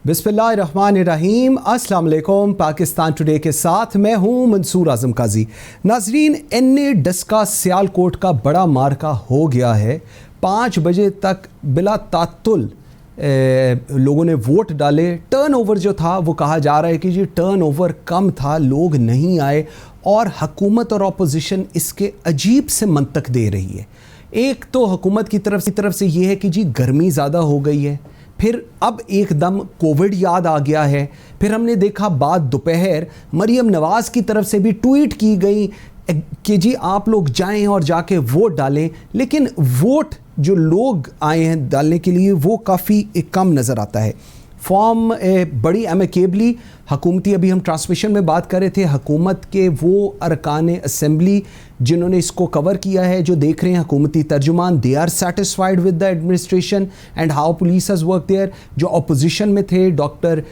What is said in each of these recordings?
बिस्मिल्लाहिर्रहमानिर्रहीम, अस्सलाम वालेकुम। पाकिस्तान टुडे के साथ मैं हूं मंसूर आजम काजी। नाजरीन, एन्ने डस्का सियालकोट का बड़ा मार्का हो गया है। 5 बजे तक बिला तात्तुल लोगों ने वोट डाले। टर्नओवर जो था वो कहा जा रहा है कि जी टर्नओवर कम था, लोग नहीं आए और हुकूमत और अपोजिशन इसके अजीब से मंतक दे रही है। एक तो हुकूमत की तरफ से ये है कि जी गर्मी ज़्यादा हो गई है, फिर अब एकदम कोविड याद आ गया है, फिर हमने देखा बाद दोपहर मरियम नवाज़ की तरफ से भी ट्वीट की गई कि जी आप लोग जाएं और जाके वोट डालें, लेकिन वोट जो लोग आए हैं डालने के लिए वो काफ़ी कम नज़र आता है। फॉर्म बड़ी एमिकेबली हुकूमती, अभी हम ट्रांसमिशन में बात कर रहे थे, हुकूमत के वो अरकान असम्बली जिन्होंने इसको कवर किया है, जो देख रहे हैं हुकूमती तर्जुमान, they are satisfied with the administration and how police has work there. जो अपोजिशन में थे डॉक्टर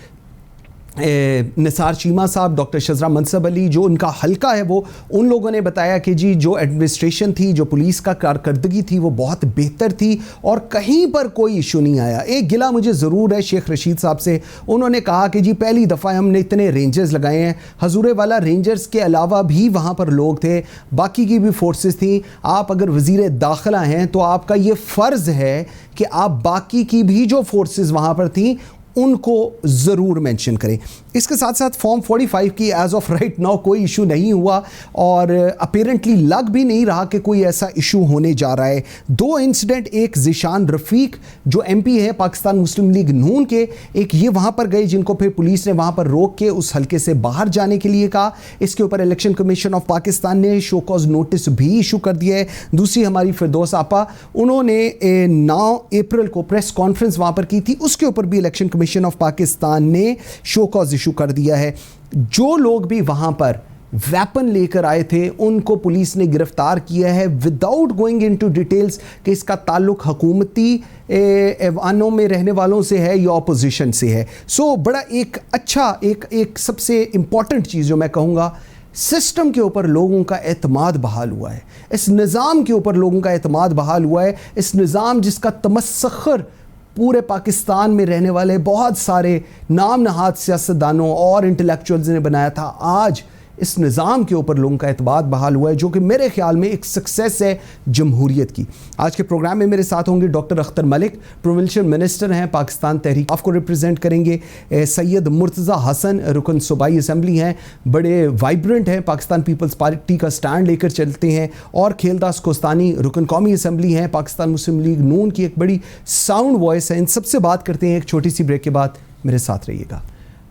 निसार चीमा साहब, डॉक्टर शजरा मनसब अली, जो उनका हल्का है, वो उन लोगों ने बताया कि जी जो एडमिनिस्ट्रेशन थी, जो पुलिस का कारकर्दगी थी वो बहुत बेहतर थी और कहीं पर कोई इशू नहीं आया। एक गिला मुझे ज़रूर है शेख रशीद साहब से, उन्होंने कहा कि जी पहली दफ़ा हमने इतने रेंजर्स लगाए हैं। हजूरे वाला रेंजर्स के अलावा भी वहाँ पर लोग थे, बाकी की भी फोर्सेस थी। आप अगर वज़ीर दाखिला हैं तो आपका ये फ़र्ज़ है कि आप बाकी की भी जो फोर्सेस वहाँ पर थी उनको ज़रूर मेंशन करें। इसके साथ साथ फॉर्म 45 की एज ऑफ राइट नाउ कोई इशू नहीं हुआ और अपेरेंटली लग भी नहीं रहा कि कोई ऐसा इशू होने जा रहा है। 2 इंसिडेंट, एक ज़िशान रफ़ीक जो MP है पाकिस्तान मुस्लिम लीग नून के, एक ये वहाँ पर गए जिनको फिर पुलिस ने वहाँ पर रोक के उस हल्के से बाहर जाने के लिए कहा। इसके ऊपर इलेक्शन कमीशन ऑफ पाकिस्तान ने शो कॉज नोटिस भी इशू कर दिया है। दूसरी हमारी फिरदौस आपा, उन्होंने 9 अप्रैल को प्रेस कॉन्फ्रेंस वहाँ पर की थी, उसके ऊपर भी इलेक्शन कमीशन ऑफ पाकिस्तान ने शो कॉज इशू कर दिया है। जो लोग भी वहां पर वेपन लेकर आए थे उनको पुलिस ने गिरफ्तार किया है विदाउट गोइंग इनटू डिटेल्स कि इसका ताल्लुक हुकूमती ऐवानों में रहने वालों से है या अपोजिशन से है। सो बड़ा एक अच्छा एक सबसे इंपॉर्टेंट चीज़ जो मैं कहूँगा, सिस्टम के ऊपर लोगों का एतमाद बहाल हुआ है, इस निज़ाम के ऊपर लोगों का एतमाद बहाल हुआ है। इस निज़ाम जिसका तमस्सखर पूरे पाकिस्तान में रहने वाले बहुत सारे नाम नहाद सियासतदानों और इंटेलेक्चुअल्स ने बनाया था, आज इस निज़ाम के ऊपर लोगों का एतबार बहाल हुआ है, जो कि मेरे ख्याल में एक सक्सेस है जमहूरियत की। आज के प्रोग्राम में मेरे साथ होंगे doctor Akhtar Malik, provincial minister हैं, पाकिस्तान तहरीक इंसाफ को रिप्रेजेंट करेंगे। सैयद मुर्तज़ा हसन रुकन सूबाई असम्बली हैं, बड़े वाइब्रेंट हैं, पाकिस्तान पीपल्स पार्टी का स्टैंड लेकर चलते हैं। और खेलदास कोस्तानी रुकन कौमी असम्बली हैं, पाकिस्तान मुस्लिम लीग नून की एक बड़ी साउंड वॉइस है। इन सबसे बात करते हैं एक छोटी सी ब्रेक के बाद, मेरे साथ रहिएगा।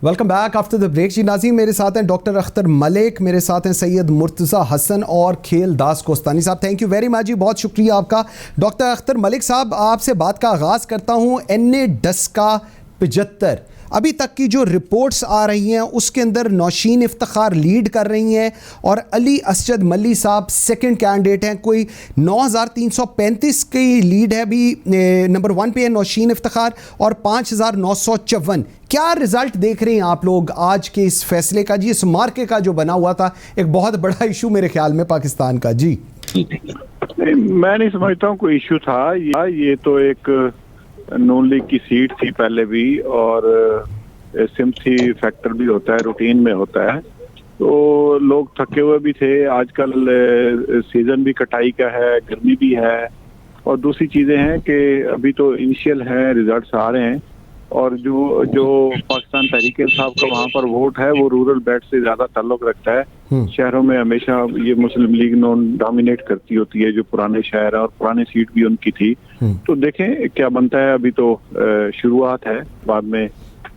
Welcome back after the break. जी नाज़रीन, मेरे साथ हैं डॉक्टर अख्तर मलिक, मेरे साथ हैं सैयद मुर्तज़ा हसन और खेलदास कोस्तानी साहब। थैंक यू वेरी मच जी, बहुत शुक्रिया आपका। डॉक्टर अख्तर मलिक साहब, आपसे बात का आगाज़ करता हूँ। एन्ने डस्का 75 अभी तक की जो रिपोर्ट्स आ रही हैं उसके अंदर नौशीन इफ्तिखार लीड कर रही हैं और अली असजद मल्ली साहब सेकंड कैंडिडेट हैं। कोई 9335 की लीड है, अभी नंबर 1 पे है नौशीन इफ्तिखार और 5954। क्या रिजल्ट देख रहे हैं आप लोग आज के इस फैसले का जी? इस मार्के का जो बना हुआ था एक बहुत बड़ा इशू मेरे ख्याल में पाकिस्तान का। जी मैं नहीं समझता हूँ कोई इशू था। ये तो एक नून लीग की सीट थी पहले भी, और सिम्पथी फैक्टर भी होता है, रूटीन में होता है, तो लोग थके हुए भी थे। आजकल सीजन भी कटाई का है, गर्मी भी है, और दूसरी चीजें हैं कि अभी तो इनिशियल है, रिजल्ट्स आ रहे हैं। और जो पाकिस्तान तहरीक इंसाफ का वहाँ पर वोट है वो रूरल बेल्ट से ज्यादा ताल्लुक रखता है। शहरों में हमेशा ये मुस्लिम लीग नॉन डोमिनेट करती होती है, जो पुराने शहर है, और पुरानी सीट भी उनकी थी। तो देखें क्या बनता है। अभी तो शुरुआत है, बाद में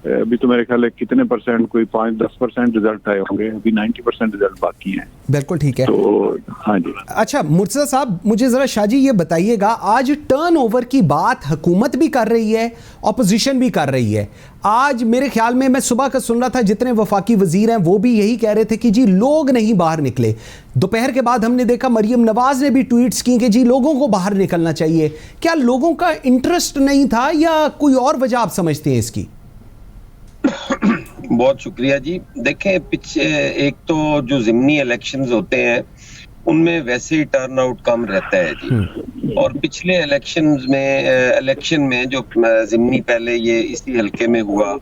अभी तो मेरे ख्याल है कितने परसेंट, कोई 5-10% रिजल्ट आए होंगे, अभी 90% रिजल्ट बाकी हैं। बिल्कुल ठीक है। तो हाँ जी। अच्छा मुर्तज़ा साहब, मुझे ज़रा शाहजी ये बताइएगा, आज टर्नओवर की बात हुकूमत भी कर रही है, अपोजिशन भी कर रही है। आज मेरे ख्याल में, मैं सुबह का सुन रहा था, जितने वफाकी वजीर हैं वो भी यही कह रहे थे कि जी लोग नहीं बाहर निकले। दोपहर के बाद हमने देखा मरियम नवाज ने भी ट्वीट्स की कि जी लोगों को बाहर निकलना चाहिए। क्या लोगों का इंटरेस्ट नहीं था या कोई और वजह आप समझते हैं इसकी? बहुत शुक्रिया जी। देखें, पीछे एक तो जो ज़िमनी इलेक्शंस होते हैं उनमें वैसे ही टर्न आउट कम रहता है जी। और पिछले इलेक्शन में जो ज़िमनी पहले ये इसी हल्के में हुआ,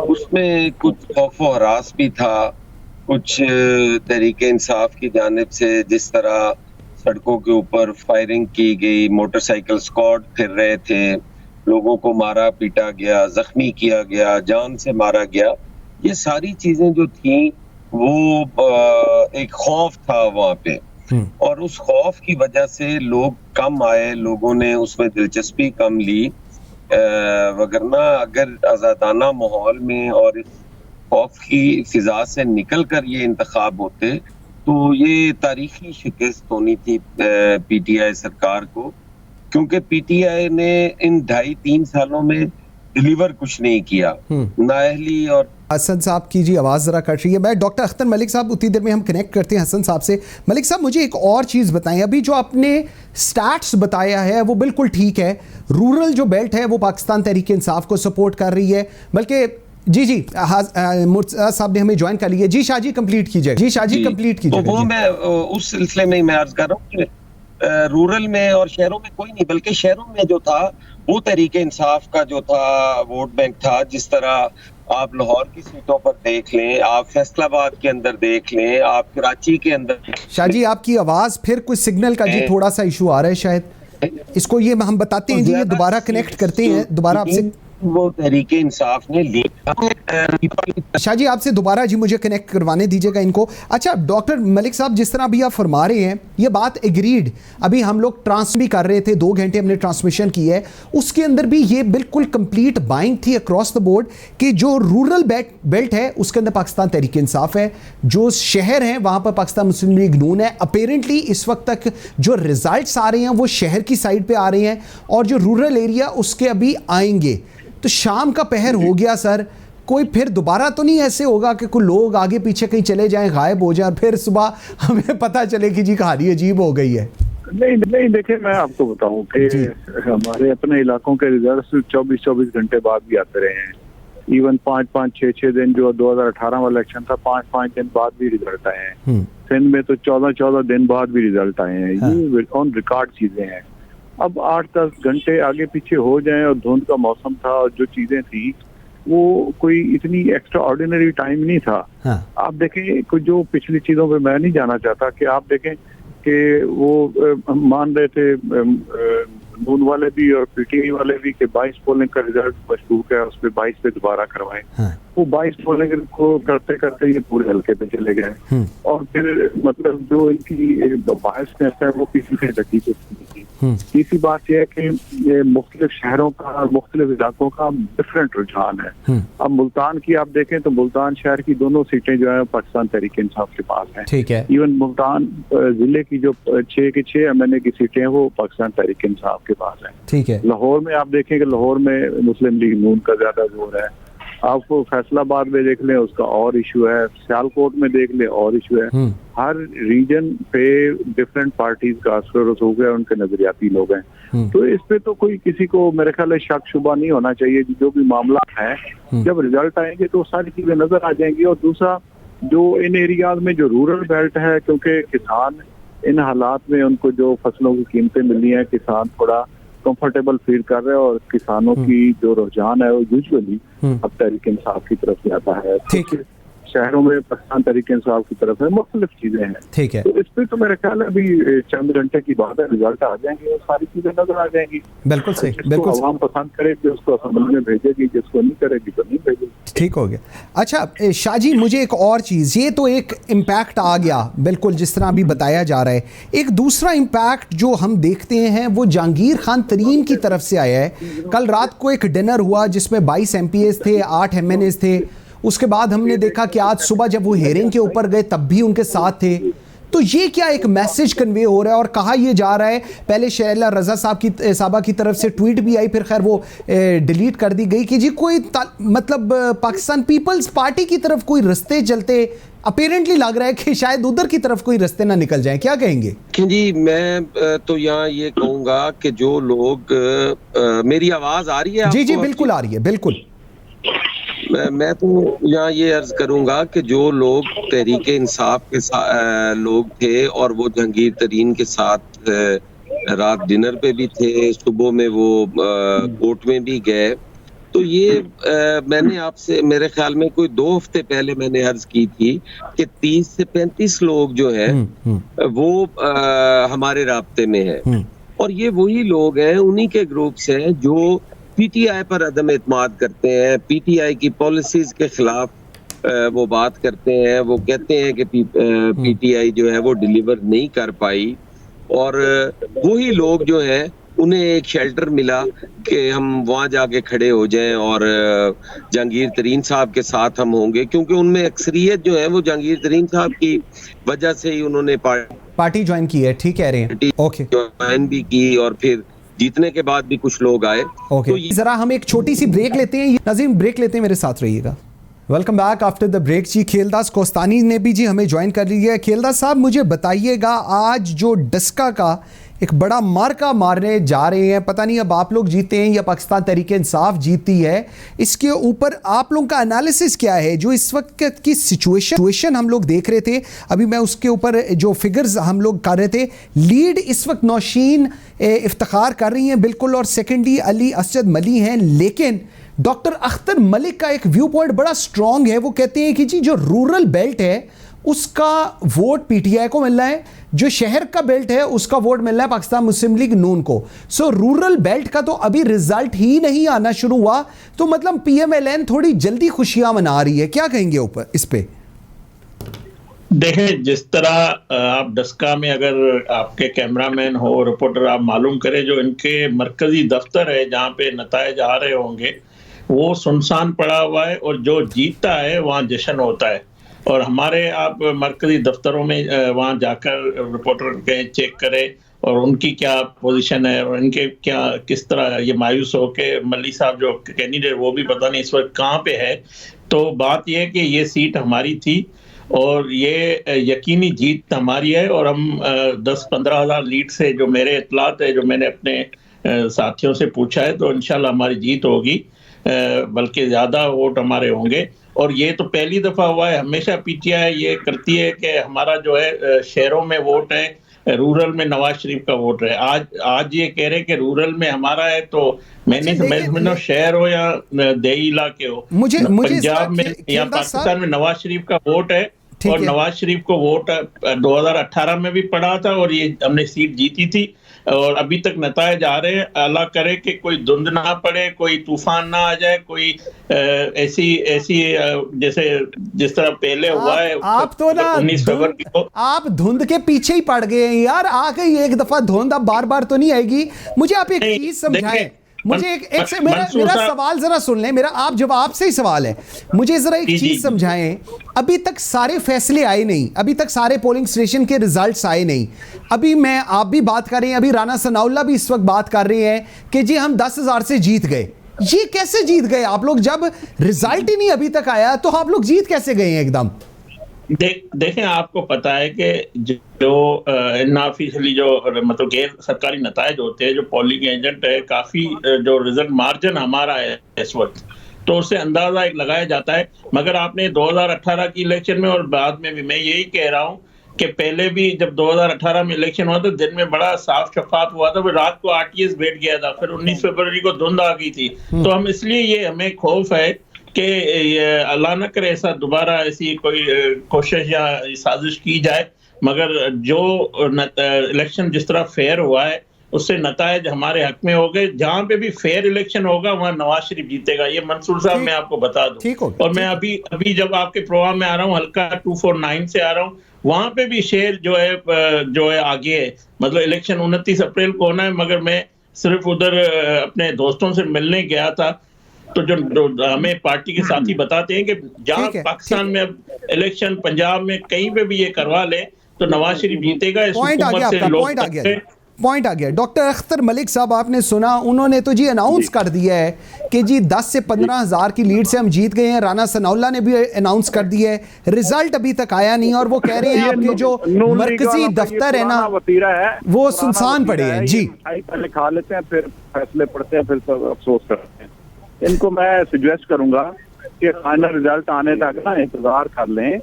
उसमें कुछ खौफ व हरास भी था, कुछ तहरीके इंसाफ की जानिब से जिस तरह सड़कों के ऊपर फायरिंग की गई, मोटरसाइकिल स्क्वाड फिर रहे थे, लोगों को मारा पीटा गया, जख्मी किया गया, जान से मारा गया, ये सारी चीजें जो थी वो एक खौफ था वहां पे। और उस खौफ की वजह से लोग कम आए, लोगों ने उसमें दिलचस्पी कम ली, वगरना अगर आज़ादाना माहौल में और इस खौफ की फिजा से निकल कर ये इंतखाब होते तो ये तारीखी शिकस्त होनी थी पीटीआई सरकार को, क्योंकि पीटीआई ने इन 2.5-3 सालों में डिलीवर कुछ नहीं किया। नाअहली और हसन साहब की जी आवाज़ ज़रा कट रही है। मैं डॉक्टर अख्तर मलिक साहब उतनी देर में हम कनेक्ट करते हैं हसन साहब से। मलिक साहब मुझे एक और चीज़ बताएं, अभी जो आपने स्टैट्स बताया है वो बिल्कुल ठीक है, रूरल जो बेल्ट है वो पाकिस्तान तहरीक इंसाफ को सपोर्ट कर रही है, बल्कि जी मुर्तज़ा साहब ने हमें ज्वाइन कर लिया। जी शाह जी कंप्लीट कीजिएगा। जी शाह जी कंप्लीट कीजिएगा। तो वो मैं उस सिलसिले में मैं अर्ज कर रहा हूँ कि रूरल में और शहरों में कोई नहीं, बल्कि शहरों में जो था वो तहरीक इंसाफ का जो था वोट बैंक था। जिस तरह आप लाहौर की सीटों पर देख लें, आप फैसलाबाद के अंदर देख लें, आप कराची के अंदर। शाह जी आपकी आवाज़ फिर कुछ सिग्नल का जी थोड़ा सा इशू आ रहा है शायद, इसको ये हम बताते हैं जी, ये दोबारा कनेक्ट करते हैं दोबारा आपसे। वो तहरीके इंसाफ ने ली। शाह जी आपसे दोबारा जी मुझे कनेक्ट करवाने दीजिएगा इनको। अच्छा डॉक्टर मलिक साहब, जिस तरह अभी आप फरमा रहे हैं ये बात एग्रीड, अभी हम लोग ट्रांस भी कर रहे थे, 2 घंटे हमने ट्रांसमिशन की है, उसके अंदर भी ये बिल्कुल कंप्लीट बाइंग थी अक्रॉस द बोर्ड कि जो रूरल बेल्ट है उसके अंदर पाकिस्तान तहरीक इंसाफ है, जो शहर हैं वहाँ पर पाकिस्तान मुस्लिम लीग नून है। अपेरेंटली इस वक्त तक जो रिजल्ट्स आ रहे हैं वो शहर की साइड पे आ रहे हैं और जो रूरल एरिया उसके अभी आएंगे। तो शाम का पहर हो गया सर, कोई फिर दोबारा तो नहीं ऐसे होगा कि कोई लोग आगे पीछे कहीं चले जाएं, गायब हो जाएं, फिर सुबह हमें पता चले कि जी कहानी अजीब हो गई है? नहीं देखिए, मैं आपको बताऊं कि हमारे अपने इलाकों के रिजल्ट 24 घंटे बाद भी आते रहे हैं। इवन 5 6 दिन जो 2018 वाला इलेक्शन था, 5 दिन बाद भी रिजल्ट आए हैं। सिंध में तो 14 दिन बाद भी रिजल्ट आए हैं। ये ऑन रिकॉर्ड चीजें हैं। अब 8-10 घंटे आगे पीछे हो जाएं और धुंध का मौसम था और जो चीजें थी वो कोई इतनी एक्स्ट्रा ऑर्डिनरी टाइम नहीं था। आप देखें कुछ जो पिछली चीजों पे मैं नहीं जाना चाहता कि आप देखें कि वो मान रहे थे नून वाले भी और पीटीआई वाले भी कि 22 पोलिंग का रिजल्ट मशकूक है, उस पर 22 पे दोबारा करवाएं। वो 22 पोलिंग को करते करते ये पूरे हल्के पे चले गए और फिर मतलब जो इनकी बायसनेस है वो किसी से ढकी थी। तीसरी बात यह है कि ये मुख्तलिफ शहरों का और मुख्तलिफ इलाकों का डिफरेंट रुझान है। अब मुल्तान की आप देखें तो मुल्तान शहर की दोनों सीटें जो है पाकिस्तान तहरीक इंसाफ के पास हैं। ठीक है। इवन मुल्तान जिले की जो 6 के 6 एमएनए की सीटें हैं वो पाकिस्तान तहरीक इंसाफ के पास हैं। ठीक है। लाहौर में आप देखें कि लाहौर में मुस्लिम लीग नून का ज्यादा जोर है। आप फैसलाबाद में देख लें उसका और इशू है, सियालकोट में देख लें और इशू है। हर रीजन पे डिफरेंट पार्टीज का असर हो गया, उनके नजरियाती लोग हैं। तो इस पे तो कोई किसी को मेरे ख्याल है शक शुबा नहीं होना चाहिए। जो भी मामला है जब रिजल्ट आएंगे तो सारी चीजें नजर आ जाएंगी। और दूसरा जो इन एरियाज में जो रूरल बेल्ट है, क्योंकि किसान इन हालात में उनको जो फसलों की कीमतें मिली हैं, किसान थोड़ा कंफर्टेबल फील कर रहे हैं और किसानों की जो रुझान है वो यूजुअली अब तहरीक इंसाफ की तरफ जाता है। ठीक है। शहरों में पाकिस्तान तहरीक इंसाफ की तरफ है, मुख्तलिफ चीजें हैं। ठीक है। तो इस पे तो मेरे ख्याल है अभी चंद घंटे की बात है, रिजल्ट आ जाएंगे और सारी चीजें नजर आ जाएंगी। बिल्कुल सही। बिल्कुल आवाम पसंद करेगी उसको असेंबली में भेजेगी, जिसको नहीं करेगी तो नहीं भेजेगी। ठीक हो गया। अच्छा शाह जी मुझे एक और चीज़, ये तो एक इम्पैक्ट आ गया बिल्कुल जिस तरह अभी बताया जा रहा है। एक दूसरा इम्पैक्ट जो हम देखते हैं वो जहांगीर खान तरीन की तरफ से आया है। कल रात को एक डिनर हुआ जिसमें 22 MPs थे, 8 MNAs थे। उसके बाद हमने देखा कि आज सुबह जब वो हेयरिंग के ऊपर गए तब भी उनके साथ थे। तो ये क्या एक मैसेज कन्वे हो रहा है और कहा यह जा रहा है, पहले शहला रजा साहब की तरफ से ट्वीट भी आई, फिर खैर वो डिलीट कर दी गई कि जी कोई मतलब पाकिस्तान पीपल्स पार्टी की तरफ कोई रास्ते चलते अपेरेंटली लग रहा है कि शायद उधर की तरफ कोई रास्ते ना निकल जाए। क्या कहेंगे? जी मैं तो यहाँ ये कहूँगा कि जो लोग मेरी आवाज आ रही है? जी जी बिल्कुल आ रही है, बिल्कुल। मैं तो यहाँ ये अर्ज करूंगा कि जो लोग तहरीक इंसाफ के लोग थे और वो जहांगीर तरीन के साथ रात डिनर पे भी थे, सुबह में वो कोर्ट में भी गए, तो ये मैंने आपसे मेरे ख्याल में कोई 2 हफ्ते पहले मैंने अर्ज की थी कि 30 से 35 लोग जो हैं वो हमारे राब्ते में हैं, और ये वही लोग हैं, उन्हीं के ग्रुप्स हैं जो पीटीआई पर अदम एतमाद करते हैं, पीटीआई की पॉलिसीज के खिलाफ वो बात करते हैं। वो कहते हैं कि पीटीआई जो है वो डिलीवर नहीं कर पाई, और वही लोग जो हैं उन्हें एक शेल्टर मिला कि हम वहां जाके खड़े हो जाएं और जहांगीर तरीन साहब के साथ हम होंगे, क्योंकि उनमें अक्सरियत जो है वो जहांगीर तरीन साहब की वजह से ही उन्होंने पार्टी ज्वाइन की है। ठीक कह रहे हैं, ओके, ज्वाइन भी की और फिर जीतने के बाद भी कुछ लोग आए। ओके, तो जरा हम एक छोटी सी ब्रेक लेते हैं। नजीम, ब्रेक लेते हैं, मेरे साथ रहिएगा। Welcome back after the break. जी, खेलदास कोस्तानी ने भी जी हमें ज्वाइन कर लिया है। खेलदास साहब, मुझे बताइएगा, आज जो डस्का का एक बड़ा मार्का मारने जा रहे हैं, पता नहीं अब आप लोग जीते हैं या पाकिस्तान तहरीक इंसाफ जीती है, इसके ऊपर आप लोगों का एनालिसिस क्या है? जो इस वक्त की सिचुएशन हम लोग देख रहे थे, अभी मैं उसके ऊपर जो फिगर्स हम लोग कर रहे थे, लीड इस वक्त नौशीन इफ्तिखार कर रही हैं बिल्कुल, और सेकेंडली अली असद मली हैं, लेकिन डॉक्टर अख्तर मलिक का एक व्यू पॉइंट बड़ा स्ट्रॉन्ग है। वो कहते हैं कि जी जो रूरल बेल्ट है उसका वोट पीटीआई को मिल रहा है, जो शहर का बेल्ट है उसका वोट मिल रहा है पाकिस्तान मुस्लिम लीग नून को। सो रूरल बेल्ट का तो अभी रिजल्ट ही नहीं आना शुरू हुआ, तो मतलब पीएमएलएन थोड़ी जल्दी खुशियां मना रही है, क्या कहेंगे ऊपर इस पे? देखें, जिस तरह आप डस्का में अगर आपके कैमरामैन हो, रिपोर्टर, आप मालूम करें जो इनके मरकजी दफ्तर है जहाँ पे नतायज आ रहे होंगे वो सुनसान पड़ा हुआ है, और जो जीतता है वहाँ जश्न होता है। और हमारे आप मरकजी दफ्तरों में वहाँ जाकर रिपोर्टर के चेक करें और उनकी क्या पोजीशन है और इनके क्या किस तरह ये मायूस हो के मली साहब जो कैंडिडेट वो भी पता नहीं इस वक्त कहाँ पे है। तो बात यह है कि ये सीट हमारी थी और ये यकीनी जीत हमारी है, और हम 10-15 हज़ार लीड से, जो मेरे इतलात है, जो मैंने अपने साथियों से पूछा है, तो इंशाल्लाह हमारी जीत होगी, बल्कि ज़्यादा वोट हमारे होंगे। और ये तो पहली दफ़ा हुआ है, हमेशा पीटीआई ये करती है कि हमारा जो है शहरों में वोट है, रूरल में नवाज शरीफ का वोट है। आज ये कह रहे हैं कि रूरल में हमारा है, तो मैंने समझ शहर हो या देही इलाके हो, पंजाब में या पाकिस्तान में नवाज शरीफ का वोट है, और नवाज शरीफ को वोट 2018 में भी पड़ा था और ये हमने सीट जीती थी, और अभी तक नतायज आ रहे हैं। अल्लाह करे कि कोई धुंध ना पड़े, कोई तूफान ना आ जाए, कोई ऐसी जैसे जिस तरह पहले हुआ है। आप तो ना 19 फरवरी को आप धुंध के पीछे ही पड़ गए हैं यार। आ गई एक दफा धुंध, अब बार बार तो नहीं आएगी। मुझे आप एक चीज समझाएं, मुझे एक से मेरा सवाल जरा सुन लें, मेरा आप जवाब से ही सवाल है। मुझे जरा एक चीज समझाएं, अभी तक सारे फैसले आए नहीं, अभी तक सारे पोलिंग स्टेशन के रिजल्ट्स आए नहीं। अभी आप भी बात कर रहे हैं, अभी राना सनाउल्लाह भी इस वक्त बात कर रहे हैं कि जी हम 10,000 से जीत गए। ये कैसे जीत गए आप लोग? जब रिजल्ट ही नहीं अभी तक आया तो आप लोग जीत कैसे गए हैं एकदम? देखें, आपको पता है कि जो इनऑफिशियली जो मतलब गैर सरकारी नतायज होते हैं, जो पोलिंग एजेंट है, काफ़ी जो रिजल्ट मार्जिन हमारा है इस वक्त, तो उससे अंदाज़ा एक लगाया जाता है। मगर आपने 2018 की इलेक्शन में और बाद में भी मैं यही कह रहा हूँ कि पहले भी जब 2018 में इलेक्शन हुआ था, दिन में बड़ा साफ शफाफ हुआ था, फिर रात को आरटीएस बैठ गया था, फिर 19 फरवरी को धुंध आ गई थी। तो हम इसलिए ये हमें खौफ है कि अल्लाह न करे ऐसा दोबारा ऐसी कोई कोशिश या साजिश की जाए। मगर जो इलेक्शन जिस तरह फेयर हुआ है उससे नतायज हमारे हक में हो गए। जहाँ पे भी फेयर इलेक्शन होगा वहाँ नवाज शरीफ जीतेगा, ये मंसूर साहब मैं आपको बता दूं। और मैं अभी जब आपके प्रोग्राम में आ रहा हूँ, हल्का 249 से आ रहा हूँ, वहाँ पे भी शेर जो है आगे है। मतलब इलेक्शन 29 अप्रैल को होना है, मगर मैं सिर्फ उधर अपने दोस्तों से मिलने गया था, तो जो हमें पार्टी के साथी बताते हैं कि जहाँ पाकिस्तान में अब इलेक्शन पंजाब में कहीं पे भी ये करवा ले तो नवाज शरीफ जीतेगा। इस हुकूमत से लोग पॉइंट आ गया। डॉक्टर अख्तर मलिक साहब, आपने सुना, उन्होंने तो जी अनाउंस कर दिया है कि जी 10 से 15 हज़ार की लीड से हम जीत गए हैं। राना सनाउल्लाह ने भी अनाउंस कर दिया है, रिजल्ट अभी तक आया नहीं, और वो कह रहे हैं आपके जो मरकजी दफ्तर है ना वो सुनसान पड़े हैं। जी, पहले खा लेते हैं, फिर फैसले पढ़ते हैं, फिर सब अफसोस करते हैं। इनको मैं सजेस्ट करूंगा के फाइनल रिजल्ट आने तक ना इंतजार कर लें,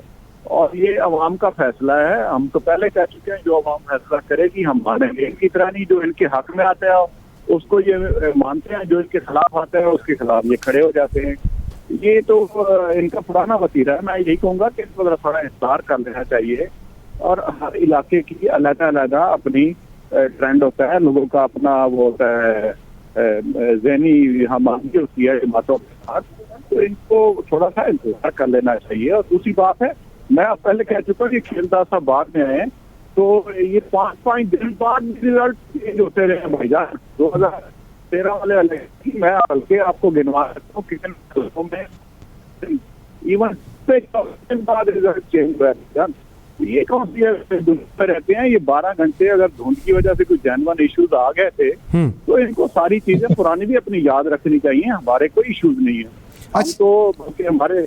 और ये अवाम का फैसला है। हम तो पहले कह चुके हैं, जो अवाम फैसला करेगी हम मानेंगे। इनकी तरह नहीं जो इनके हक में आता है उसको ये मानते हैं, जो इनके खिलाफ आता है उसके खिलाफ ये खड़े हो जाते हैं। ये तो इनका पुराना वतीरा है। मैं यही कहूँगा कि इनको थोड़ा इंतजार कर लेना चाहिए, और हर इलाके की अलग-अलग अपनी ट्रेंड होता है, लोगों का अपना वो होता है ज़हनी हमारी होती है बातों के साथ, तो इनको थोड़ा सा इंतजार कर लेना चाहिए। और दूसरी बात है, मैं अब पहले कह चुका कि खेलदार साहब बाद में आए तो ये 5 दिन बाद रिजल्ट चेंज होते रहे भाईजान। 2013 वाले इलेक्शन मैं हल्के आपको गिनवा सकता हूँ कितने हल्कों में इवन दिन बाद रिजल्ट चेंज हुआ भाईजान। ये कौन सी दुनिया में रहते हैं? ये 12 घंटे अगर धुंध की वजह से कुछ जेन्युइन इश्यूज आ गए थे तो इनको सारी चीजें पुरानी भी अपनी याद रखनी चाहिए। हमारे कोई इश्यूज नहीं है, हम तो बल्कि हमारे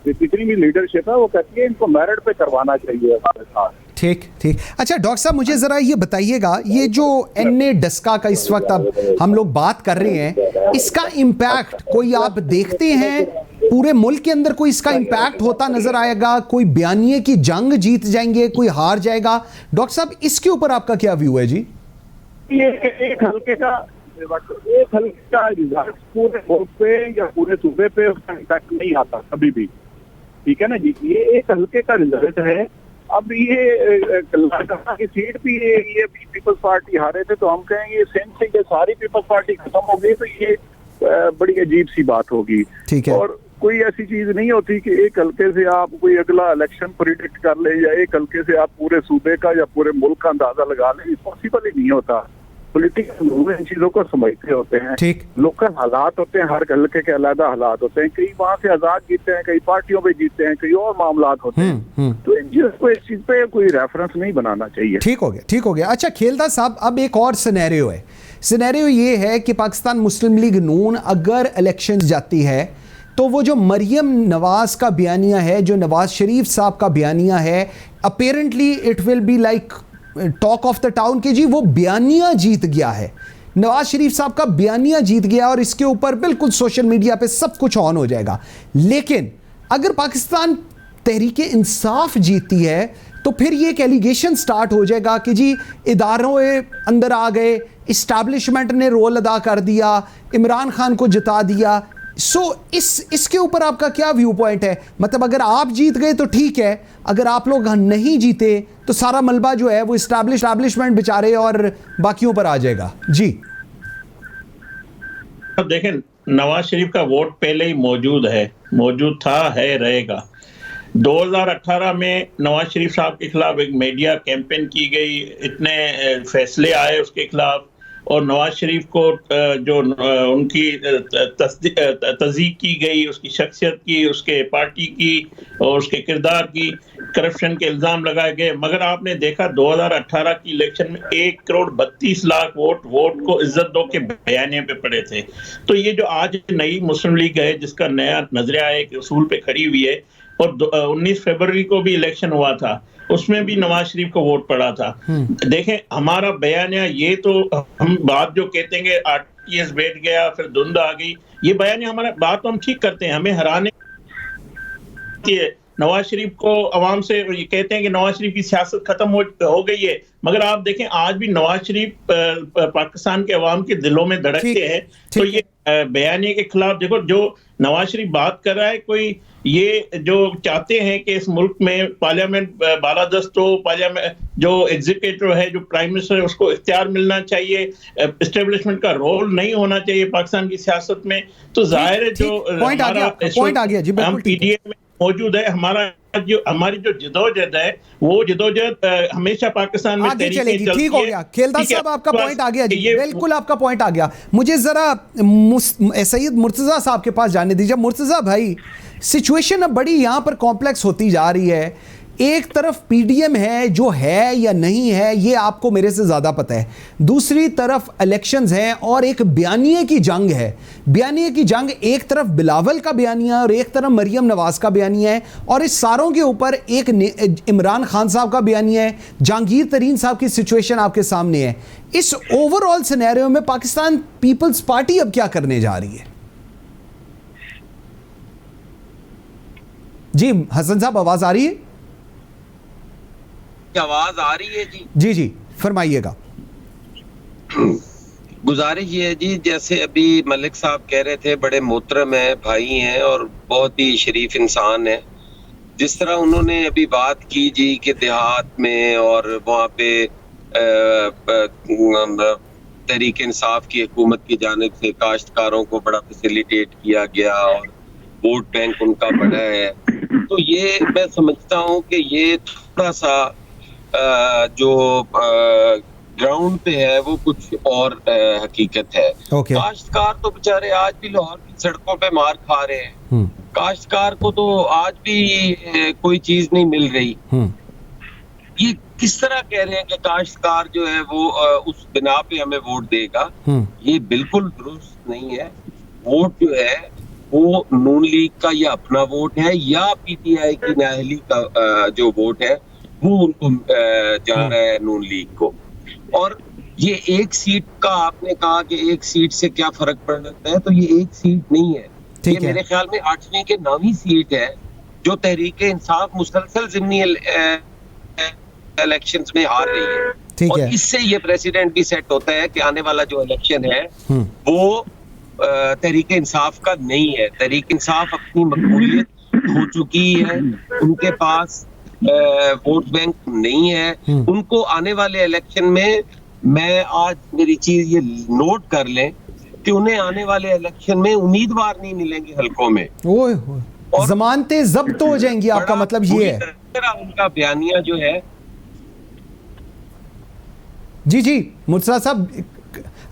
जितनी भी लीडरशिप है वो कहती है इनको मेरिट पे करवाना चाहिए हमारे साथ। ठीक ठीक। अच्छा डॉक्टर साहब, मुझे ज़रा ये बताइएगा, ये जो एनए डस्का का इस वक्त अब हम लोग बात कर रहे हैं, इसका इम्पैक्ट कोई आप देखते हैं पूरे मुल्क के अंदर? कोई इसका इम्पैक्ट होता नजर आएगा? कोई बयानिए की जंग जीत जाएंगे, कोई हार जाएगा? डॉक्टर साहब, इसके ऊपर आपका क्या व्यू है जी? ये एक हल्के का रिजल्ट पूरे मुल्क पे या पूरे सूबे पे उसका इम्पैक्ट नहीं आता कभी भी, ठीक है ना जी। ये एक हल्के का रिजल्ट है। अब ये लाडा की सीट भी ये पीपल्स पार्टी हारे थे, तो हम कहेंगे सिंध से ये सारी पीपल्स पार्टी खत्म हो गई, तो ये बड़ी अजीब सी बात होगी। ठीक है। और कोई ऐसी चीज नहीं होती कि एक हल्के से आप कोई अगला इलेक्शन प्रिडिक्ट कर ले, या एक हल्के से आप पूरे सूबे का या पूरे मुल्क का अंदाजा लगा ले। पॉसिबल ही नहीं होता। पॉलिटिकल लोग इन चीजों को समझते होते हैं। ठीक। लोकल हालात होते हैं, हर हल्के के अलग हालात होते हैं। कई वहां से आजाद जीते हैं, कई पार्टियों पे जीते हैं, कई और मामला होते हैं। तो इन चीजों को इस चीज पे कोई रेफरेंस नहीं बनाना चाहिए। ठीक हो गया, ठीक हो गया। अच्छा खेलदार साहब, अब एक और सिनेरियो है। सिनेरियो ये है कि पाकिस्तान मुस्लिम लीग नून अगर इलेक्शन जाती है तो वो जो मरियम नवाज का बयानिया है, जो नवाज शरीफ साहब का बयानिया है, apparently it will be like talk of the town के जी वो बयानिया जीत गया है, नवाज शरीफ साहब का बयानिया जीत गया और इसके ऊपर बिल्कुल सोशल मीडिया पे सब कुछ ऑन हो जाएगा। लेकिन अगर पाकिस्तान तहरीक इंसाफ जीतती है तो फिर ये एक एलिगेशन स्टार्ट हो जाएगा कि जी इदारों अंदर आ गए, इस्टेब्लिशमेंट ने रोल अदा कर दिया, इमरान खान को जिता दिया। इसके ऊपर आपका क्या व्यू पॉइंट है? मतलब अगर आप जीत गए तो ठीक है, अगर आप लोग नहीं जीते तो सारा मलबा जो है वो इस्टेब्लिशमेंट बेचारे और बाकियों पर आ जाएगा। जी अब देखें, नवाज शरीफ का वोट पहले ही मौजूद था, है, रहेगा। 2018 में नवाज शरीफ साहब के खिलाफ एक मीडिया कैंपेन की गई, इतने फैसले आए उसके खिलाफ, और नवाज शरीफ को जो उनकी तस्दीक की गई, उसकी शख्सियत की, उसके पार्टी की और उसके किरदार की, करप्शन के इल्ज़ाम लगाए गए। मगर आपने देखा 2018 की इलेक्शन में 1,32,00,000 वोट को इज्जत दो के बयाने पे पड़े थे। तो ये जो आज नई मुस्लिम लीग है जिसका नया नजरिया एक उसूल पे खड़ी हुई है, और 19 फरवरी को भी इलेक्शन हुआ था, उसमें भी नवाज शरीफ को वोट पड़ा था। देखें हमारा बयानिया, ये तो हम बात जो कहते हैं आरटीएस बैठ गया फिर धुंध आ गई, ये बयानिया हमारा बात तो हम ठीक करते हैं, हमें हराने की नवाज शरीफ को अवाम से ये कहते हैं कि नवाज शरीफ की सियासत खत्म हो गई है। मगर आप देखें आज भी नवाज शरीफ पाकिस्तान के अवाम के दिलों में धड़कते हैं। तो ये बयानिया के खिलाफ देखो, जो नवाज शरीफ बात कर रहा है, कोई ये जो चाहते हैं कि इस मुल्क में पार्लियामेंट बालादस्त हो, पार्लियामेंट जो एग्जीक्यूटिव है, जो प्राइम मिनिस्टर है, उसको इख्तियार मिलना चाहिए, एस्टेब्लिशमेंट का रोल नहीं होना चाहिए पाकिस्तान की सियासत में। तो जाहिर है जो पॉइंट आ गया जी, हम पीडीएम में मौजूद है, हमारी जो जिदोजहद है वो जिदोजहद हमेशा पाकिस्तान में आगे चलेगी। ठीक हो गया खेलदार साहब, आपका पॉइंट आ गया जी, बिल्कुल आपका पॉइंट आ गया। मुझे जरा सैयद मुर्तज़ा साहब के पास जाने दीजिए। मुर्तज़ा भाई, सिचुएशन अब बड़ी यहाँ पर कॉम्प्लेक्स होती जा रही है। एक तरफ पीडीएम है जो है या नहीं है ये आपको मेरे से ज़्यादा पता है, दूसरी तरफ इलेक्शंस हैं और एक बयानिए की जंग है। बयानिए की जंग, एक तरफ बिलावल का बयानिया और एक तरफ मरियम नवाज का बयानिया है, और इस सारों के ऊपर एक इमरान खान साहब का बयानिया है, जहांगीर तरीन साहब की सिचुएशन आपके सामने है। इस ओवरऑल सिनेरियो में पाकिस्तान पीपल्स पार्टी अब क्या करने जा रही है? जी हसन साहब, आवाज आ रही है? आवाज आ रही है जी? जी जी फरमाइएगा। गुजारिश ये है जी, जैसे अभी मलिक साहब कह रहे थे, बड़े मोहतरम है, भाई हैं और बहुत ही शरीफ इंसान है। जिस तरह उन्होंने अभी बात की जी कि देहात में और वहाँ पे तहरीक इंसाफ की हुकूमत की जानिब से काश्तकारों को बड़ा फैसिलिटेट किया गया और वोट बैंक उनका बढ़ा है, तो ये मैं समझता हूँ कि ये थोड़ा सा जो ग्राउंड पे है वो कुछ और हकीकत है। Okay. काश्तकार तो बेचारे आज भी लाहौर की सड़कों पे मार खा रहे हैं। काश्तकार को तो आज भी कोई चीज नहीं मिल रही। ये किस तरह कह रहे हैं कि काश्तकार जो है वो उस बिना पे हमें वोट देगा? ये बिल्कुल दुरुस्त नहीं है। वोट जो है वो नून लीग का या अपना वोट है या पीटीआई की नाअहली का जो वोट है वो उनको जा रहा है नून लीग को। और ये एक सीट का आपने कहा कि एक सीट से क्या फर्क पड़ सकता है, तो ये एक सीट नहीं है, ये मेरे ख्याल में 8वीं के 9वीं सीट है जो तहरीक इंसाफ मुसलसल ज़िमनी इलेक्शंस में हार रही है। और इससे ये प्रेसिडेंट भी सेट होता है कि आने वाला जो इलेक्शन है वो तहरीक इंसाफ का नहीं है। तहरीक इंसाफ अपनी मकबूलियत खो चुकी है, उनके पास वोट बैंक नहीं है। उनको आने वाले इलेक्शन में, मैं आज मेरी चीज ये नोट कर लें कि उन्हें आने वाले इलेक्शन में उम्मीदवार नहीं मिलेंगे हलकों में, जमानतें जब्त हो जाएंगी। आपका मतलब ये है? उनका बयानिया जो है। जी जी मुर्तज़ा साहब,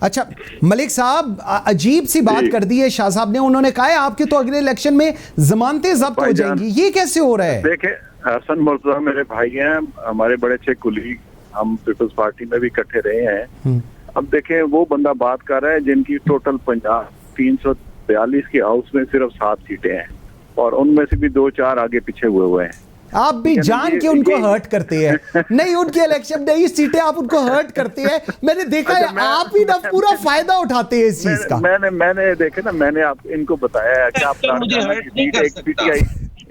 अच्छा मलिक साहब अजीब सी बात कर दी है शाह साहब ने। उन्होंने कहा है आपके तो अगले इलेक्शन में जमानतें जब्त हो जाएंगी, ये कैसे हो रहा है? देखे हसन मुर्तज़ा मेरे भाई हैं, हमारे बड़े अच्छे कुलीग, हम पीपल्स पार्टी में भी इकट्ठे रहे हैं। अब देखें वो बंदा बात कर रहा है जिनकी टोटल 342 की हाउस में सिर्फ 7 सीटें हैं और उनमें से भी 2-4 आगे पीछे हुए हैं। आप भी जान के उनको हर्ट करते हैं। नहीं उनके इलेक्शन नहीं सीटें, आप उनको हर्ट करते हैं। मैंने देखा है आप ही ना पूरा फायदा उठाते हैं इस चीज का। मैंने देखे ना, मैंने आप इनको बताया है कि आप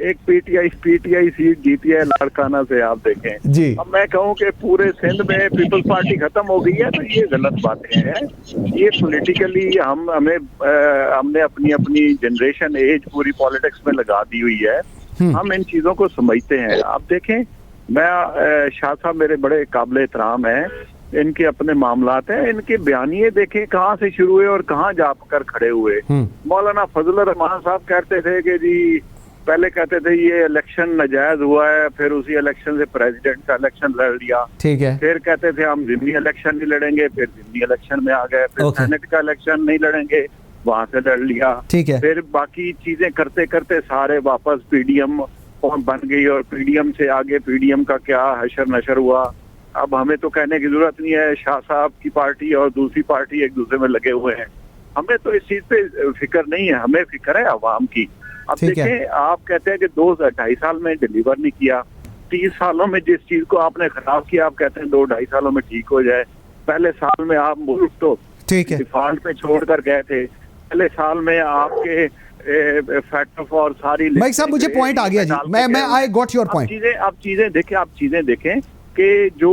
एक पीटीआई सीट जीती है लाड़काना से, आप देखें जी। अब मैं कहूँ कि पूरे सिंध में पीपल्स पार्टी खत्म हो गई है, तो ये गलत बातें हैं। ये पॉलिटिकली हमने अपनी जनरेशन एज पूरी पॉलिटिक्स में लगा दी हुई है। हम इन चीजों को समझते हैं। आप देखें, मैं शाह साहब मेरे बड़े काबिल एहतराम हैं, इनके अपने मामलात हैं, इनके बयानिए देखें कहाँ से शुरू हुए और कहाँ जाकर खड़े हुए। मौलाना फजल रहमान साहब कहते थे कि जी, पहले कहते थे ये इलेक्शन नाजायज हुआ है, फिर उसी इलेक्शन से प्रेसिडेंट का इलेक्शन लड़ लिया, ठीक है। फिर कहते थे हम जिमनी इलेक्शन नहीं लड़ेंगे, फिर जिमनी इलेक्शन में आ गए, फिर सेनेट का इलेक्शन नहीं लड़ेंगे, वहां से लड़ लिया, ठीक है। फिर बाकी चीजें करते करते सारे वापस पीडीएम बन गई और पीडीएम से आगे पीडीएम का क्या हशर नशर हुआ। अब हमें तो कहने की जरूरत नहीं है, शाह साहब की पार्टी और दूसरी पार्टी एक दूसरे में लगे हुए हैं। हमें तो इस चीज पे फिक्र नहीं है, हमें फिक्र है अवाम की। अब देखें, आप कहते हैं कि 2-2.5 साल में डिलीवर नहीं किया, 30 सालों में जिस चीज को आपने खराब किया आप कहते हैं 2-2.5 सालों में ठीक हो जाए। पहले साल में आप मुल्क तो डिफॉल्ट पे छोड़ कर गए थे, पहले साल में आपके फैक्ट और सारी। भाई साहब मुझे पॉइंट आ गया जी, मैं आई गॉट योर पॉइंट। आप चीजें देखें कि जो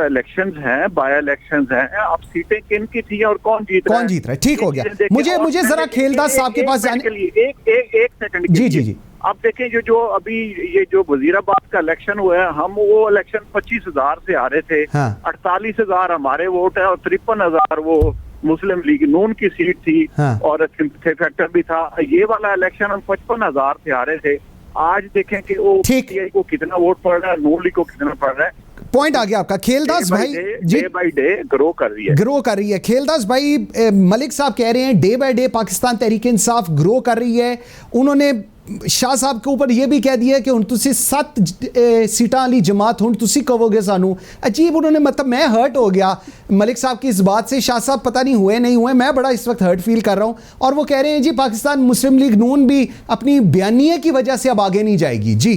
इलेक्शंस हैं, बाय इलेक्शंस हैं, अब सीटें किन की थी और कौन जीत रहा है, ठीक हो गया। मुझे जरा खेलदास साहब के पास जाने के लिए एक सेकंड जी। आप देखें जो अभी ये जो वजीराबाद का इलेक्शन हुआ है, हम वो इलेक्शन 25,000 से हारे थे। 48,000 हमारे वोट है और 53,000 वो मुस्लिम लीग नून की सीट थी और फैक्टर भी था। ये वाला इलेक्शन हम 55,000 से हारे थे। आज देखें कि वो पीटीआई को कितना वोट पड़ रहा है, नून लीग को कितना पड़ रहा है। पॉइंट आ गया आपका खेलदास भाई। डे बाय डे ग्रो कर रही है खेलदास भाई। मलिक साहब कह रहे हैं day by day Pakistan Tehreek Insaf grow कर रही है। उन्होंने शाह साहब के ऊपर यह भी कह दिया कि हुण तुसी 7 सीटां वाली जमात हुण तुसी कहोगे सानू। अजीब, उन्होंने मतलब मैं हर्ट हो गया मलिक साहब की इस बात से। शाह साहब पता नहीं हुए नहीं हुए, मैं बड़ा इस वक्त हर्ट फील कर रहा हूं। और वो कह रहे हैं जी पाकिस्तान मुस्लिम लीग नून भी अपनी बयानिए की वजह से अब आगे नहीं जाएगी। जी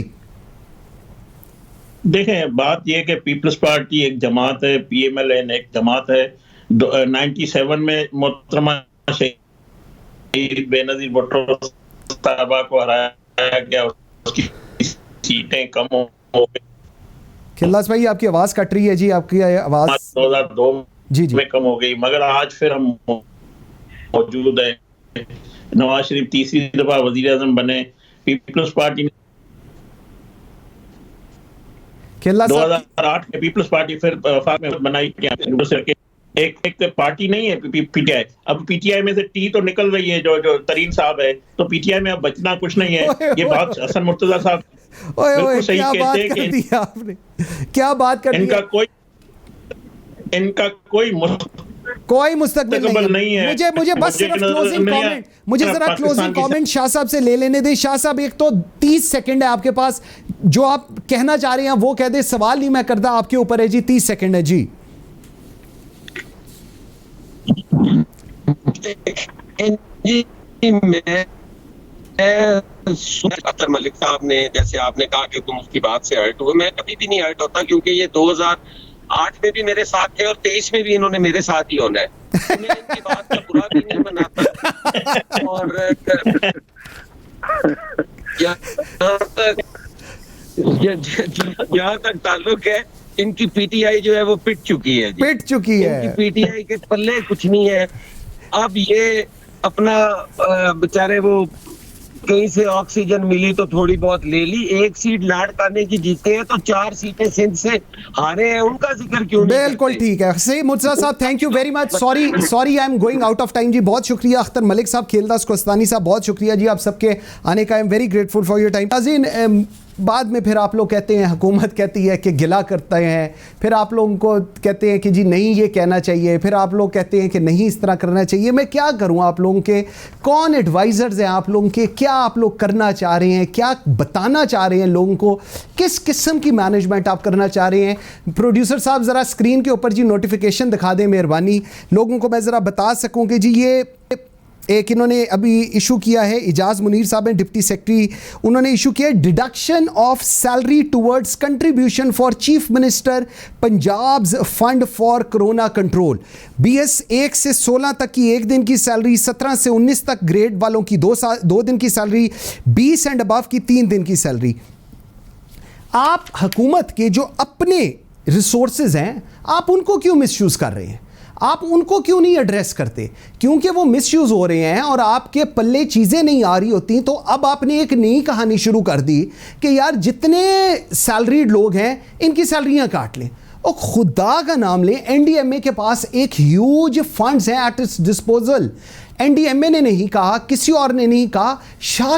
देखें, बात यह कि पीपल्स पार्टी एक जमात है, पीएमएलएन एक जमात है। 97 में मोहतरमा शहीद बेनजीर भुट्टो साहबा को हराया गया, उसकी सीटें कम हो गई। खिल्लास भाई आपकी आवाज़ कट रही है जी, आपकी आवाज़ 2002 जी जी में कम हो गई, मगर आज फिर हम मौजूद है। नवाज शरीफ तीसरी दफा वजीर आजम बने। पीपल्स पार्टी ने खिल्लास 2008 में पीपल्स पार्टी फिर वफाक में बनाई, एक पार्टी नहीं है पीटीआई। अब पीटीआई में से टी तो निकल रही है, जो तरीन साहब है, तो पीटीआई में अब बचना कुछ नहीं है। ये बात हसन मुर्तजा साहब बिल्कुल सही कहते हैं कि आपने क्या बात कर दी। इनका कोई मुस्तकबिल नहीं है। मुझे बस सिर्फ क्लोजिंग कमेंट, मुझे जरा क्लोजिंग कमेंट शाह साहब से ले लेने दें। शाह साहब एक तो 30 सेकंड है आपके पास, जो आप कहना चाह रहे हैं वो कह दे, सवाल नहीं मैं करता, आपके ऊपर है जी, 30 सेकंड है जी। अख्तर मलिक साहब ने, जैसे आपने कहा कि तुम उसकी बात से हर्ट हुए, मैं कभी भी नहीं हर्ट होता, क्योंकि ये 2008 में भी मेरे साथ थे और 23 में भी इन्होंने मेरे साथ ही होना है। तो मैं इनकी बात का बुरा भी नहीं मनाता। और जहाँ तक ताल्लुक है, इनकी पीटीआई जो है वो पिट चुकी है। इनकी पीटीआई के पल्ले कुछ नहीं है। अब ये अपना बेचारे वो कहीं से ऑक्सीजन मिली तो थोड़ी बहुत ले ली। एक सीट लाड़ काने की जीते हैं तो 4 सीटें सिंध से हारे हैं, उनका जिक्र क्यों नहीं? बिल्कुल ठीक है, सही मुर्तजा साहब, thank you very much. Sorry I am going out of time जी। बहुत शुक्रिया अख्तर मलिक साहब, खेलदास कोस्तानी साहब, बहुत शुक्रिया जी आप सबके आने का। I am very grateful for your time. नाज़रीन, बाद में फिर आप लोग कहते हैं, हुकूमत कहती है कि गिला करते हैं, फिर आप लोगों को कहते हैं कि जी नहीं ये कहना चाहिए, फिर आप लोग कहते हैं कि नहीं इस तरह करना चाहिए। मैं क्या करूं, आप लोगों के कौन एडवाइज़र्स हैं आप लोगों के, क्या आप लोग करना चाह रहे हैं, क्या बताना चाह रहे हैं लोगों को, किस किस्म की मैनेजमेंट आप करना चाह रहे हैं। प्रोड्यूसर साहब ज़रा स्क्रीन के ऊपर जी नोटिफिकेशन दिखा दें मेहरबानी, लोगों को मैं ज़रा बता सकूँ कि जी ये एक इन्होंने अभी इशू किया है, इजाज़ मुनीर साहब हैं डिप्टी सेक्रेटरी, उन्होंने इशू किया है deduction of salary towards contribution for chief minister Punjab's fund for corona control. BS 1 से 16 तक की 1 दिन की सैलरी, 17 से 19 तक ग्रेड वालों की 2 दिन की सैलरी, 20 एंड अबव की 3 दिन की सैलरी। आप हुकूमत के जो अपने रिसोर्सेज हैं, आप उनको क्यों मिसयूज़ कर रहे हैं? आप उनको क्यों नहीं एड्रेस करते? क्योंकि वो मिसयूज़ हो रहे हैं और आपके पल्ले चीज़ें नहीं आ रही होती। तो अब आपने एक नई कहानी शुरू कर दी कि यार जितने सैलरीड लोग हैं इनकी सैलरियां काट लें। और खुदा का नाम लें, NDMA के पास एक ह्यूज फंड्स हैं एट इट्स डिस्पोजल। NDMA ने नहीं कहा, किसी और ने नहीं कहा, शाह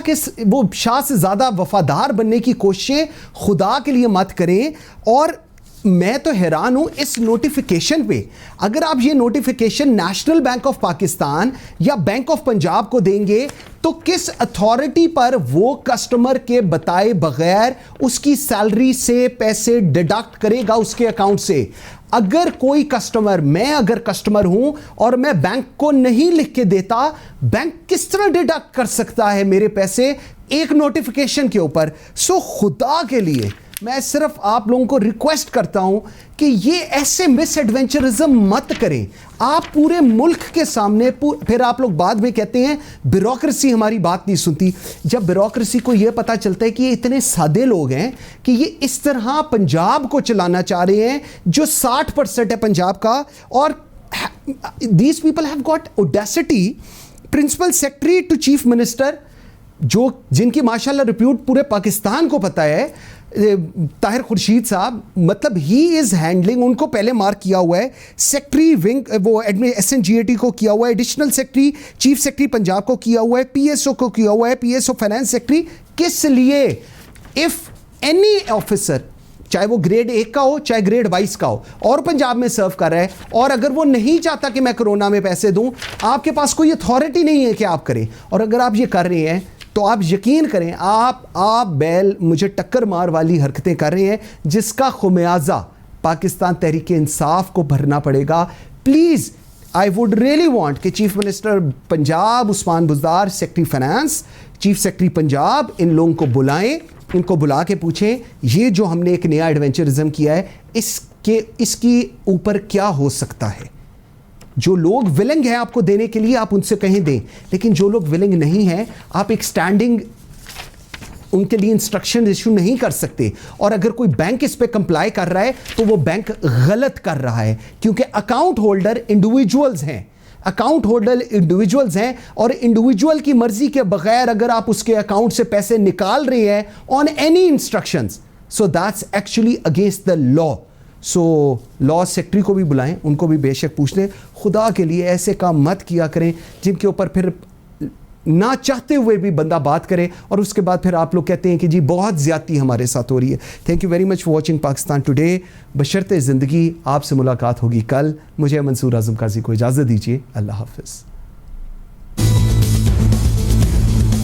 से ज़्यादा वफादार बनने की कोशिशें खुदा के लिए मत करें। और मैं तो हैरान हूं इस नोटिफिकेशन पे। अगर आप ये notification national bank of Pakistan या बैंक ऑफ पंजाब को देंगे तो किस अथॉरिटी पर वो कस्टमर के बताए बगैर उसकी सैलरी से पैसे डिडक्ट करेगा उसके अकाउंट से? अगर कोई कस्टमर, मैं अगर कस्टमर हूं और मैं बैंक को नहीं लिख के देता, बैंक किस तरह डिडक्ट कर सकता है मेरे पैसे एक नोटिफिकेशन के ऊपर? सो खुदा के लिए मैं सिर्फ आप लोगों को रिक्वेस्ट करता हूं कि ये ऐसे मिस एडवेंचरिज्म मत करें। आप पूरे मुल्क के सामने, फिर आप लोग बाद में कहते हैं ब्यूरोक्रेसी हमारी बात नहीं सुनती। जब ब्यूरोक्रेसी को यह पता चलता है कि ये इतने सादे लोग हैं कि ये इस तरह पंजाब को चलाना चाह रहे हैं जो 60% है पंजाब का, और these people have got audacity, principal secretary to chief minister, जिनकी माशाल्लाह रिप्यूट पूरे पाकिस्तान को पता है, ताहिर खुर्शीद साहब, मतलब ही इज़ हैंडलिंग, उनको पहले मार्क किया हुआ है, सेक्रेटरी विंग वो SNGAT को किया हुआ है, additional secretary chief secretary Punjab को किया हुआ है, PSO को किया हुआ है, PSO फाइनेंस सेक्रेटरी। किस लिए? इफ़ एनी ऑफिसर, चाहे वो ग्रेड 1 का हो चाहे ग्रेड 22 का हो, और पंजाब में सर्व कर रहा है, और अगर वो नहीं चाहता कि मैं कोरोना में पैसे दूं, आपके पास कोई अथॉरिटी नहीं है कि आप करें। और अगर आप ये कर रहे हैं तो आप यकीन करें, आप बैल मुझे टक्कर मार वाली हरकतें कर रहे हैं जिसका खुमियाजा पाकिस्तान तहरीक इंसाफ को भरना पड़ेगा। Please, I would really want कि chief minister Punjab Usman Buzdar, secretary finance, chief secretary Punjab, इन लोगों को बुलाएं, इनको बुला के पूछें ये जो हमने एक नया एडवेंचरिज्म किया है इसकी ऊपर क्या हो सकता है। जो लोग विलिंग हैं आपको देने के लिए, आप उनसे कहीं दें, लेकिन जो लोग विलिंग नहीं हैं, आप एक स्टैंडिंग उनके लिए इंस्ट्रक्शन इशू नहीं कर सकते, और अगर कोई बैंक इस पे कंप्लाई कर रहा है तो वो बैंक गलत कर रहा है, क्योंकि अकाउंट होल्डर इंडिविजुअल्स हैं, अकाउंट होल्डर इंडिविजुअल्स हैं, और इंडिविजुअल की मर्जी के बगैर अगर आप उसके अकाउंट से पैसे निकाल रहे हैं on any instructions, so that's actually against the law. So law secretary को भी बुलाएं, उनको भी बेशक पूछ लें, खुदा के लिए ऐसे काम मत किया करें जिनके ऊपर फिर ना चाहते हुए भी बंदा बात करे और उसके बाद फिर आप लोग कहते हैं कि जी बहुत ज़्यादती हमारे साथ हो रही है। Thank you very much for watching Pakistan today. बशर्ते ज़िंदगी आपसे मुलाकात होगी कल। मुझे मंसूर आज़म काजी को इजाज़त दीजिए। अल्लाह हाफ़िज़।